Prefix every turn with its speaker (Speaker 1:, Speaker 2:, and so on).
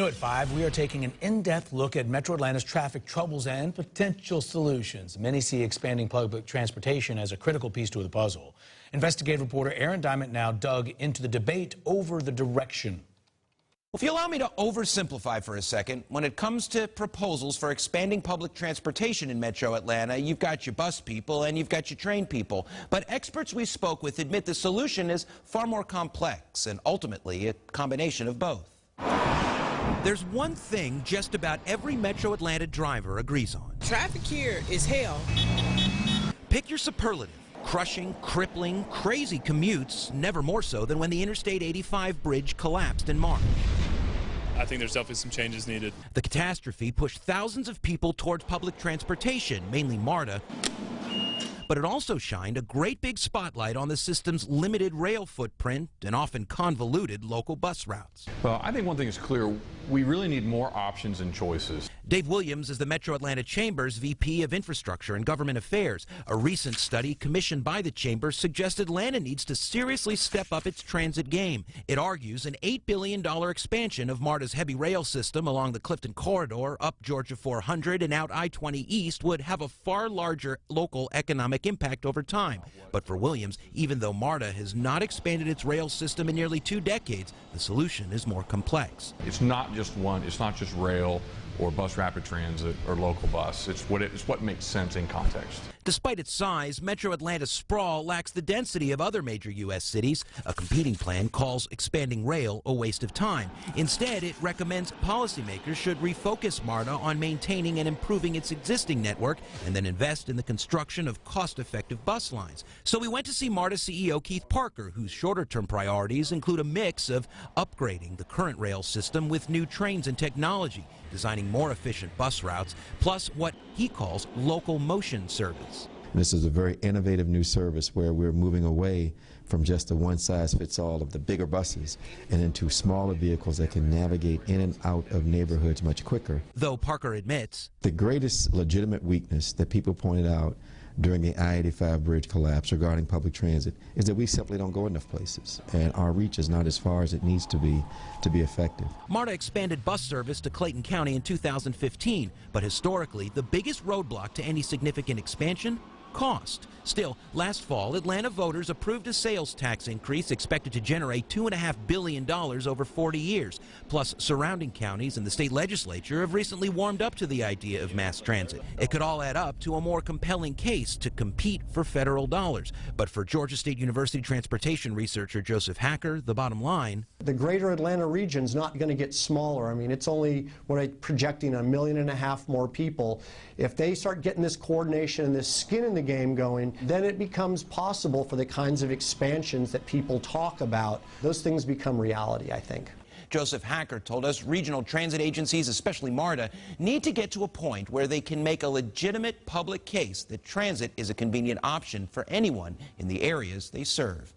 Speaker 1: New at 5, we are taking an in-depth look at Metro Atlanta's traffic troubles and potential solutions. Many see expanding public transportation as a critical piece to the puzzle. Investigative reporter Aaron Diamant now dug into the debate over the direction.
Speaker 2: Well, if you allow me to oversimplify for a second, when it comes to proposals for expanding public transportation in Metro Atlanta, you've got your bus people and you've got your train people. But experts we spoke with admit the solution is far more complex and ultimately a combination of both. There's one thing just about every Metro Atlanta driver agrees on.
Speaker 3: Traffic here is hell.
Speaker 2: Pick your superlative. Crushing, crippling, crazy commutes, never more so than when the Interstate 85 bridge collapsed in March.
Speaker 4: I think there's definitely some changes needed.
Speaker 2: The catastrophe pushed thousands of people towards public transportation, mainly MARTA, but it also shined a great big spotlight on the system's limited rail footprint and often convoluted local bus routes.
Speaker 5: Well, I think one thing is clear. We really need more options and choices.
Speaker 2: Dave Williams is the Metro Atlanta Chamber's VP of Infrastructure and Government Affairs. A recent study commissioned by the Chamber suggested Atlanta needs to seriously step up its transit game. It argues an $8 billion expansion of MARTA's heavy rail system along the Clifton Corridor, up Georgia 400 and out I-20 East would have a far larger local economic impact over time. But for Williams, even though MARTA has not expanded its rail system in nearly 2 decades, the solution is more complex.
Speaker 5: It's not just one. It's not just rail or bus rapid transit or local bus. It's what makes sense in context.
Speaker 2: Despite its size, Metro Atlanta's sprawl lacks the density of other major U.S. cities. A competing plan calls expanding rail a waste of time. Instead, it recommends policymakers should refocus MARTA on maintaining and improving its existing network and then invest in the construction of cost-effective bus lines. So we went to see MARTA CEO Keith Parker, whose shorter-term priorities include a mix of upgrading the current rail system with new trains and technology, designing more efficient bus routes, plus what he calls local motion service.
Speaker 6: This is a very innovative new service where we're moving away from just the one-size-fits-all of the bigger buses and into smaller vehicles that can navigate in and out of neighborhoods much quicker.
Speaker 2: Though Parker admits
Speaker 6: the greatest legitimate weakness that people pointed out during the I-85 bridge collapse regarding public transit is that we simply don't go enough places, and our reach is not as far as it needs to be effective.
Speaker 2: MARTA expanded bus service to Clayton County in 2015, but historically, the biggest roadblock to any significant expansion? Cost. Still, last fall, Atlanta voters approved a sales tax increase expected to generate $2.5 billion over 40 years. Plus, surrounding counties and the state legislature have recently warmed up to the idea of mass transit. It could all add up to a more compelling case to compete for federal dollars. But for Georgia State University transportation researcher Joseph Hacker, the bottom line:
Speaker 7: the greater Atlanta region's not going to get smaller. I mean, it's only, projecting 1.5 million more people. If they start getting this coordination and this skin in the game going, then it becomes possible for the kinds of expansions that people talk about. Those things become reality, I think.
Speaker 2: Joseph Hacker told us regional transit agencies, especially MARTA, need to get to a point where they can make a legitimate public case that transit is a convenient option for anyone in the areas they serve.